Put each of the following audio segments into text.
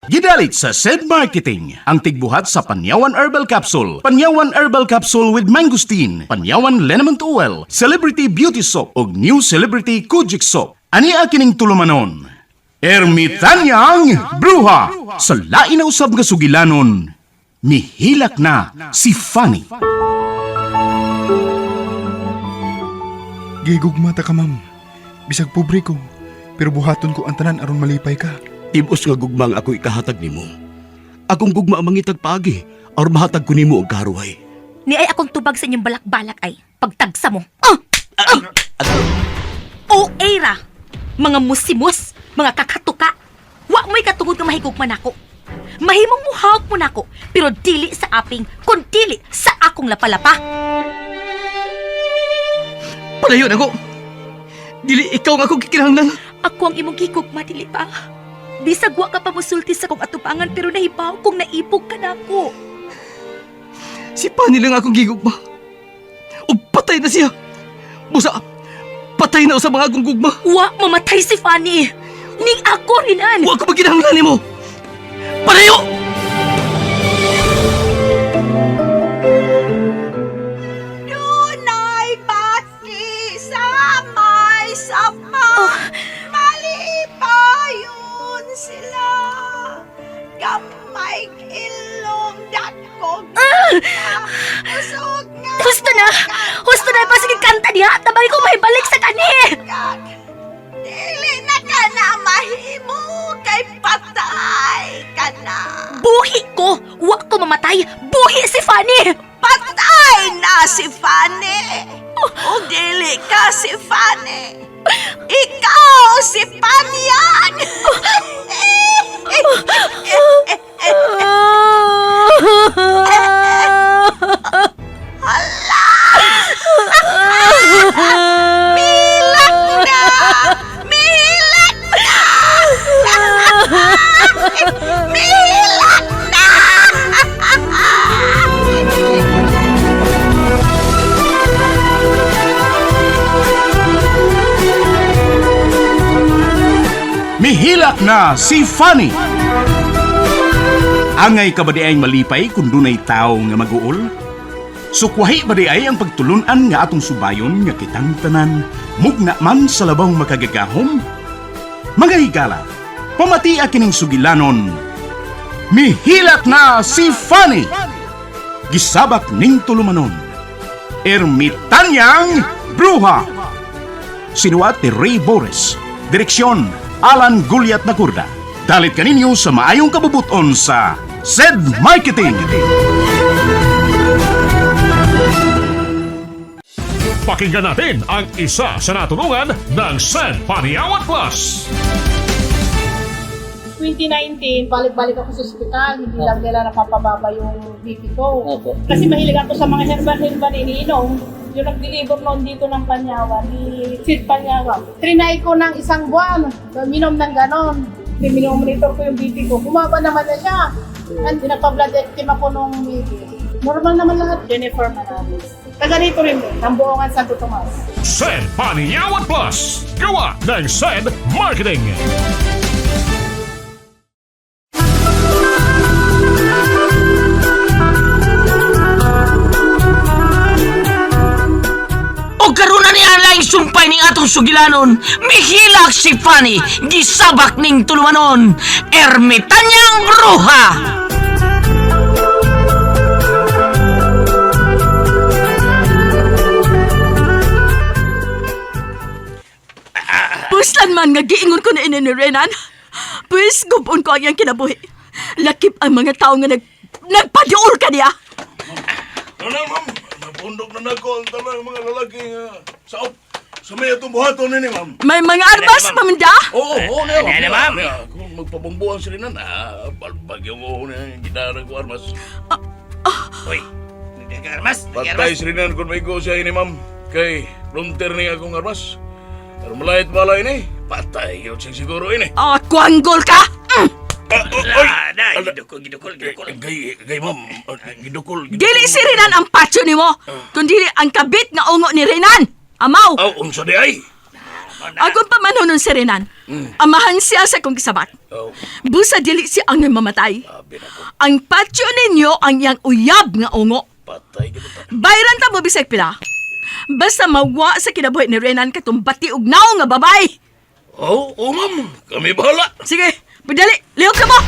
Gidalit sa SED Marketing, ang tigbuhat sa Panyawan Herbal Capsule, Panyawan Herbal Capsule with Mangosteen, Panyawan Liniment Oil, Celebrity Beauty Soap, ug New Celebrity Kojic Soap. Ani kining tulumanon. Ermitanyang Bruha! Sa lain na usab nga sugilanon, mihilak na si Fanny. Gigugmata ka, ma'am. Bisag pobre ko, pero buhaton ko ang tanan aron malipay ka. Tibos nga gugmang ako ikahatag nimo. Akong gugma ang mangitag pagi, or mahatag ko nimo og karuhay. Ni ay akong tubag sa inyong balak-balak ay pagtagsa mo. O era! Mga musimos, mga kakatuka. Wa mo'y katungod nga mahigugman ako. Mahimong muhawak mo nako, pero dili sa aping, kun dili sa akong lapalapa. Palayon ako! Dili ikaw nga akong kikinahanglan. Ako ang imong gigugma, dili pa. Bisag wa ka pa musulti sa kong atubangan, pero nahibaw kong naipog ka na ako. Si Pani lang akong gigugma. O patay na siya. Busa, patay na sa mga akong gugma. Wa mamatay si Fanny. Ning ako rinan. Wa ko maginahanglan nimo. Palayo! Dunay bati sa may sapa. Malipayon sila. Gamay ilong dakog. Usog nga. Husto na! Husto na! Pasig kanta niya! Tabay ko mahibalik sa kani! Dili na ka na mahimo kay patay ka na. Buhi ko! Wa ko mamatay! Buhi si Fanny! Patay na si Fanny. O dili ka si Fanny. Ikaw si Panyan. Hala! Milak na! Milak na! Milak na! Mihilak na si Fanny. Angay ka ba di ay malipay kung dunay tao nga mag-uol? Sukwahi ba di ay ang pagtulunan nga atong subayon nga kitang tanan, mugna man sa labang makagagahom? Mga higala, pamati kining sugilanon. Mihilak na si Fanny. Gisabak ning tulumanon. Ermitanyang Bruha. Sinuat ni Ray Boris. Direksyon Alan Gulyat Nagurda. Dalit kaninyo sa maayong kabubuton sa SED Marketing. Pakinggan natin ang isa sa natulungan ng SED Panyawan Plus. 2019, balik-balik ako sa ospital. Hindi lang nila napapababa yung BP ko. Kasi mahilig ako sa mga herbal iniinom. Yung nag-deliver noon dito ng Panyawan, ni Sid Panyawan. Trinay ko ng isang buwan, minom ng ganon. Minomonitor ko yung BP ko. Bumaba naman na siya. And pinapablood team ako nung BP. Normal naman lahat. Jennifer Manalis. Taga rito rin din, ng Buongan Santo Tomas. SED Panyawan Plus. Gawa ng SED Marketing. O karon na niya laing sumpay ning atong sugilanon. Mihilak si Fanny, gisabak ning tulumanon. Ermitanyang Bruha. Puslan man nga giingon ko na ininirenan. Pues gubon ko ang iyang kinabuhi. Lakip ang mga tao nga nagpaduol ka niya. Ano, ma'am? Napundok na nako ang talang mga lalaki nga sa may itong buhaton nini, ma'am. May mga armas, mamanda? Oo, Ano, ma'am? Kung magpabumbuhan sila na, bagyong oo na yung gitara ko armas. Uy, hindi ka armas. Patay sila na kung may go siya ini, ma'am. Kay, frontier niya akong armas. Pero malayat balay ni, patay yun siya siguro ini. Kwanggol ka! Gidukol. Gay, ma'am. Gidukol. Dili si Renan ang patso ni mo, kundi ang kabit nga ungo ni Renan. Amaw! Unsa di ay? Akong pamanunon si Renan. Amahan siya sa kong gisabat. Oh, Busa dili siya ang mamatay. abi na ko. Ang patyo ninyo ang iyang uyab nga ungo. Patay ka ta. Bayran ta mo bisag pila. Basta mawa sa kinabuhi ni Renan katong bati ug naong nga babay. Oh, ma'am. Kami bahala. Sige, padali, lihok ka mo!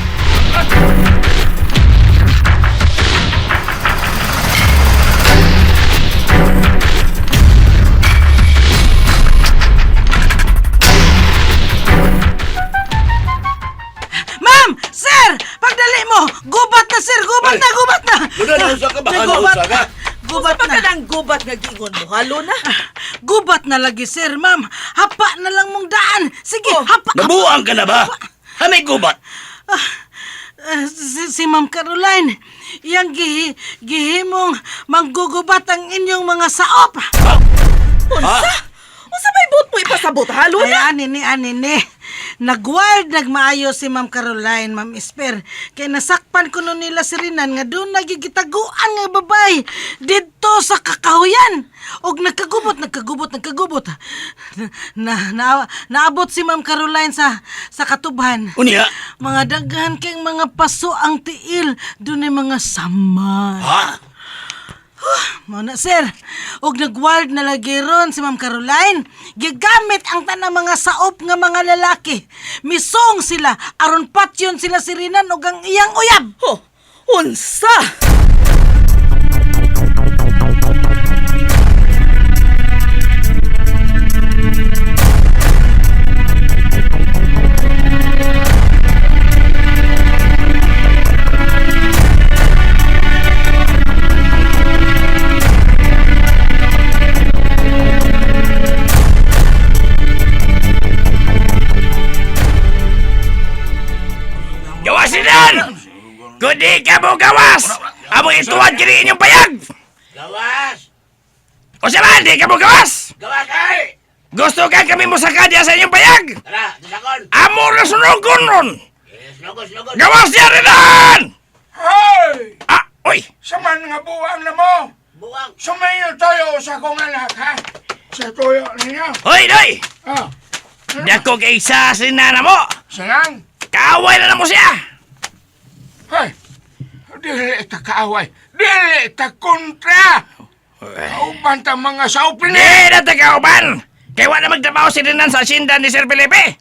Ma'am! Sir! Pagdali mo! Gubat na, sir! Gubat na! Gubat na! Wala na usa ka ba? Ano Gubat usa ka? Gubat na. Ang gubat nga gingon mo, halo na. Gubat na lagi, sir, ma'am. Hapa na lang mong daan. Sige, hapa. Nabuang ka na ba? Hamay gubat. Si Ma'am Caroline, iyang gihimong manggugubat ang inyong mga saop. Unsa may buot mo ipasabot, halo Ay, na? anini. Nagward, nagmaayo si Ma'am Caroline, Ma'am Esper. Kaya nasakpan ko nun nila si Rinan nga doon nagigitaguan nga babay dito sa kakahuyan. Og nagkagubot. Naabot si Ma'am Caroline sa katubhan. Unya. Mga daghan kayong mga paso ang tiil. Doon ay mga samay. Ha? Muna, sir. Og nagward na lagi ron si Ma'am Caroline. Gigamit ang tanang mga saop nga mga lalaki. Misong sila. Aron patyon sila si Rinan og ang iyang uyab. Oh, unsa? Gawasin yan! Kudi ka mo gawas! Amo ituan kini inyong payag! Gawas! O siya ba, di ka mo gawas? Gawas kay! Gusto ka kami mo sakadya sa inyong payag? Tara, dasakon! Amo na sunugon ron! Slugos! Gawas niya rin nan! Hoy! Ah, uy! Saman nga buwang na mo! Buwang! Sumayo tayo sa kong anak, ha? Sa tuyo ninyo. Hoy, doy! Ah, Dako kay isa si nana mo! sayang. Kaaway na mo siya! Hoy! Dili ta kaaway. Dili ta kontra! Kauban ta mga saupin Di na tagauban! Kaya wala magtrabaho si Renan sa asyenda ni Sir Felipe!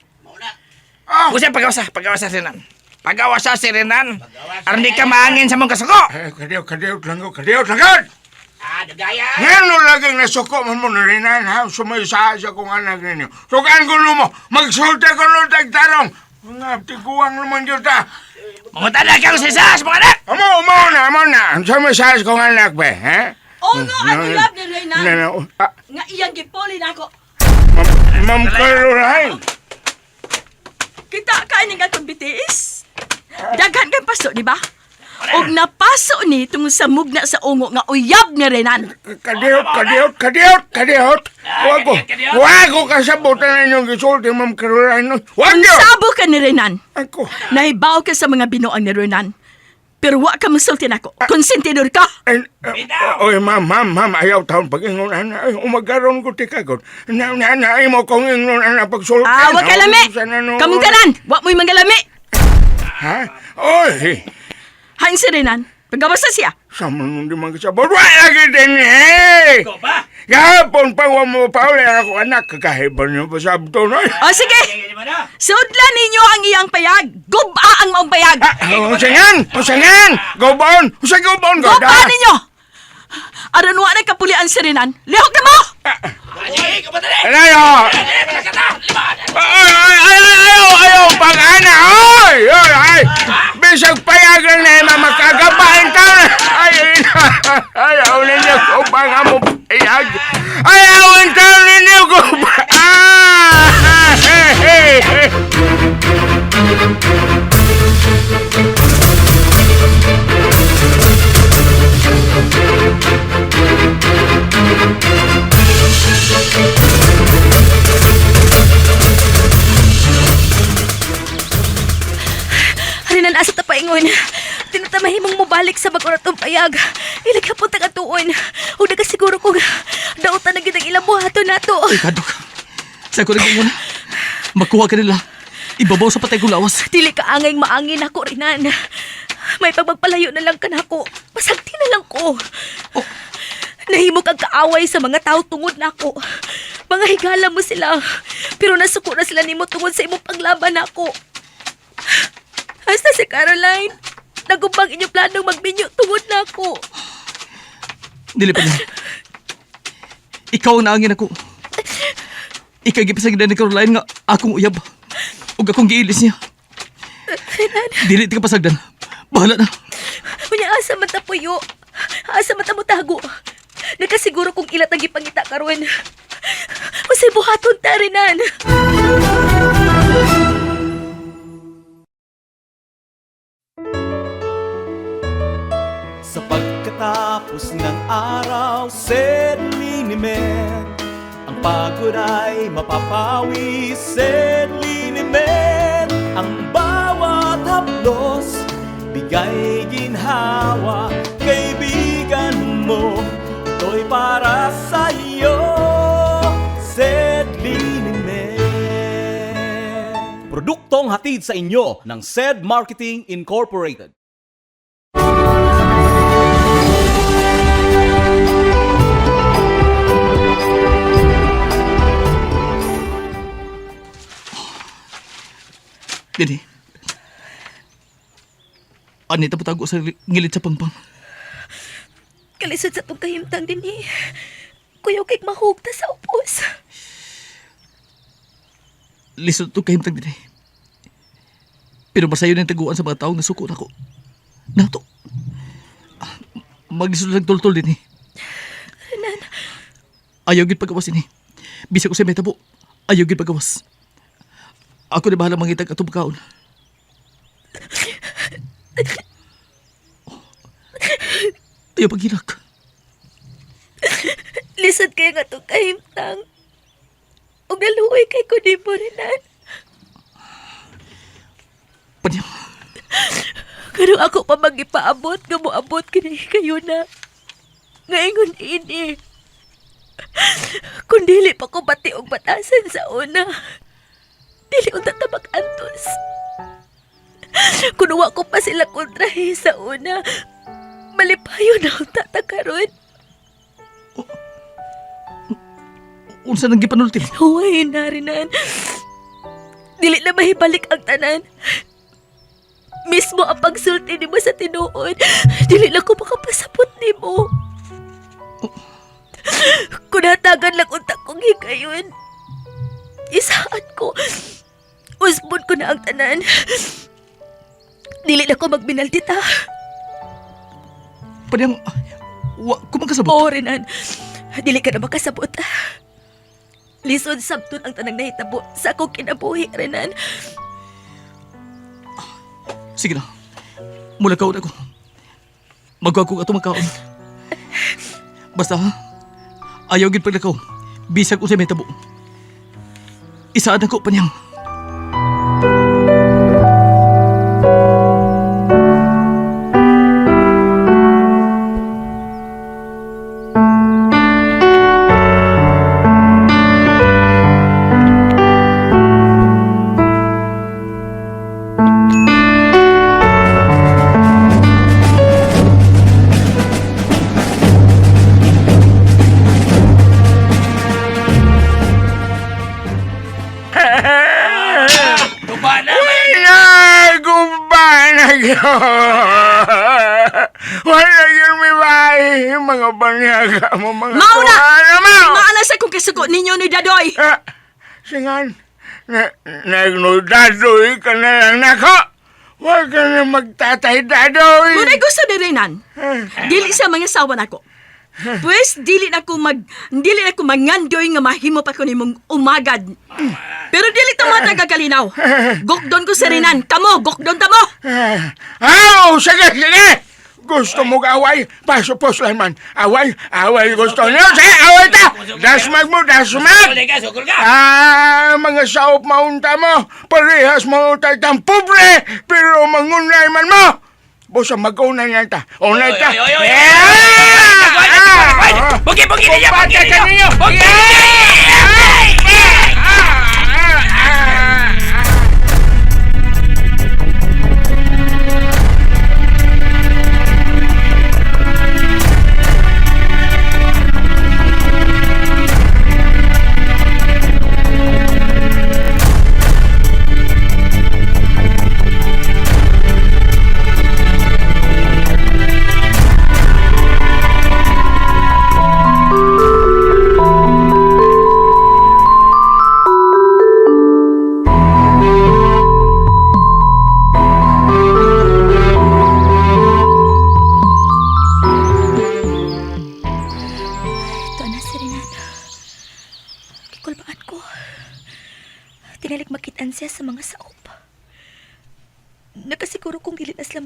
Ah, Usa pagawasa si Renan. Pagawasa si Renan. Aron di ka maangin sa mong kasuko. kadiot lang ko. Ah, dagaya! Ngano laging nasuko man mo na rin ha? Sumaysa sa kong anak ninyo. Sukaan ko mo, magsulta ko nung tagtarong. Mga tiguang naman yun ta. Mga talag kang sisas, mga anak! Amo na. Sumaysa sa kong anak ba, ha? Ono ang uyab ni Renan Ah, nga iyang gipoli na ako. Ma'am Caroline. Kita ka ining akong bitiis. Daghan kang paso, di ba? Og napaso ni tungod sa mugna sa ungo nga uyab ni Renan. Kadiot. Wago kasabutan na inyong gisulti, Ma'am Caroline. Kung Wago! sabo ka ni Renan, Ako. nahibaw ka sa mga binuang ni Renan. Pero wa ka masultin ako. Konsentidor ka. Oy, ma'am, ayaw taon pag-ingon, ay, umagaron ko tikagon. Naay mo kong ingon, pagsulti. Wa ka lami. Kamong tanan, wa mo'y mangalami. Ha? Oy, Hain si Renan, pagawasa siya. sama nung di magkasabot. Wala lagi din eh! Ikaw ba? Gahapon pa mo pa uli ako anak, kakahiban niyo pa sabto na. O sige, sudlan ninyo ang iyang payag. Guba ang maong payag. Usangan! Gobon! Usang gobon ko! Guba ninyo. Aron wa na kapulian si Renan. Lihok na mo! Ay, kapadali! Alayo! Ayaw! Pag-ana! Ay! Bisag payagan na yung makagabahin ka na! Ayaw ninyo ko pa nga mo payag! Ayaw ninyo ko pa! Renan, asa ta paingon. Tinatamahimong mo balik sa bagurat ng payag. Ilagapon ta katuon. Huwag na kasiguro kung dautan na gitang ilang buhato na to. Kadok. Sa ko rin ingon, makuha ka nila. Ibabaw sa patay kong lawas. Dili ka angay maangin ako, Renan. May pagpagpalayo na lang ka na ako. Pasagti na lang ko. Nahimo kang kaaway sa mga tao tungod na ako. Mga higala mo sila. Pero nasuko na sila nimo tungod sa imong paglaban na ako. Hasta si Caroline, nagubang inyong planong magbinyo tungod na ako. Dili pa niya. Ikaw ang naangin ako. Ikaw gipasagidan ni Caroline nga akong uyab. Ug akong giilis niya. Dili ti ka pasagdan. Bahala na. Unya asa man ta puyo. Asa man ta mo tago. Nakasiguro kung ilat ang gipangita karon. Usay buhaton ta, Renan. Sa pagkatapos ng araw, said Linimen, ang pagod ay mapapawi, said Linimen. Ang bawat haplos, bigay ginhawa, kaibigan mo, ito'y para sa'yo, said Linimen. Produktong hatid sa inyo ng SED Marketing Incorporated. Dini. Anita patago sa ngilid sa pangpang. Kalisod sa tong kahimtang din eh. Kuyaw kay mahugta sa upos. Lisod to kahimtang din eh. Pero masayo na yung taguan sa mga taong nasuko na ko. Nato. Maglisod lang tol-tol din eh. Renan. Ayaw gid pagawas ini. Bisa ko sa metabo. Ayaw gid pagawas. Ako na bahala mangitag atong kaon. Ayaw paghilak. Lisod kaya nga itong kahimtang. Huwag naluoy kay kundi mo, Renan. Panyam. Kano ako pa magipaabot nga moabot kini kayo na. Ngayon ini. Kung dili pa ko pati og batasan sa una. Dili unta tabak antos. Kunuwa ko pa sila kontrahe sa una. Malipayo na ang tatakaroon. Unsa nang gipanulti? Huway na, Renan. Dili na mahibalik ang tanan. Mismo ang pagsulti ni mo sa tinuod. Dili na ko makapasapot ni mo. Kunatagan lang unta kong higayon. Isaan ko. Usbon ko na ang tanan. Dili na ko magbinaldita. Panyam, wa ko magkasabot. Oo, Renan. Dili ka na makasabot. Lisod sabton ang tanang nahitabo sa akong kinabuhi, Renan. Sige na. Mula kaon ako. Magwa ko ato magkaon. Basta ha, ayaw gid paglakaw. Bisag usay may tabo. Isaan ako panyang. Wala yun may bahay, mga banyaga mo, mga Mauna! tuwan. Maalas akong kasuko ninyo ni Dadoy. Singan, nagnudadoy ka na lang nako. Huwag ka na magtatay-dadoy. Kung gusto ni Renan, dili sa mga sawa nako. Pues dili na ko mangandoy nga mahimo pa ko nimong umagad. Pero dili ta mo tagagalinaw. Gokdon ko sa Renan, kamo gokdon ta mo. Sige, sige. Gusto mo away? Paso-pos lang man. Away gusto niyo. Sige, away ta. Dasmag mo, dasmag. Mga saop maunta mo. Parehas maunta itang pobre. Pero mangunay man mo. Bosa, mag-unay nga ta. Unay ta. Bugi ninyo! Bugi ninyo!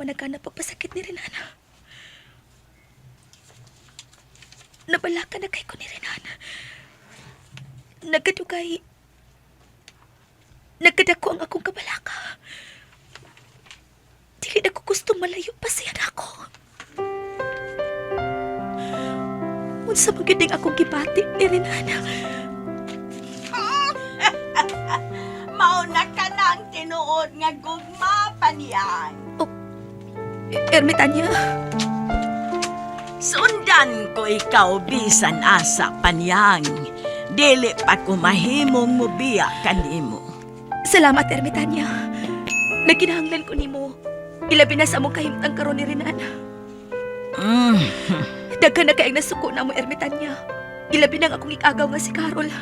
man naghanap pagpasakit ni Renan. Nabalaka na kay ko ni Renan. Nagkadako ang akong kabalaka. Dili na ko gusto malayo pa siya na ako. Unsa magandang akong gibati ni Renan. Mauna ka na ang tinuod nga gugma Paniyang. Ermitanya, Sundan ko ikaw bisan asa Paniyang. Dili pa ko mahimong mubiya kanimo. salamat Ermitanya. Nagkinahanglan ko nimo. Ilabi na sa among kahimtang karon ni Renan. Daghan na kayang nasuko na mo Ermitanya. Ilabi na ang akong ikagaw nga si Carol.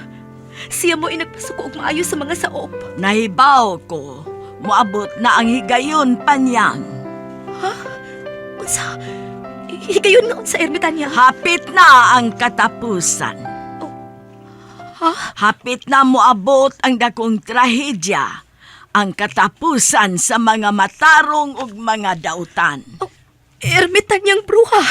Siya mo inagpasuko og maayo sa mga saop. Nahibaw ko, moabot na ang higayon Paniyang. Ha? Unsa? Higayon nga unsa Ermitanya? Hapit na ang katapusan. Ha? Hapit na moabot ang dakong trahedya, ang katapusan sa mga matarong ug mga dautan. Ermitanyang bruha.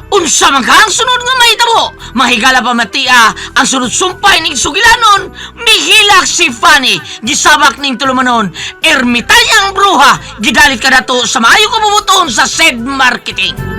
Unsa man ka ang sunod nga mahitabo? Mahigala pa matia ang sunod sumpay ning sugilanon. Mihilak si Fanny, gisabak ning tulumanon. Ermitanya ang bruha, gidalit ka dato sa maayo kabubuton sa SED Marketing.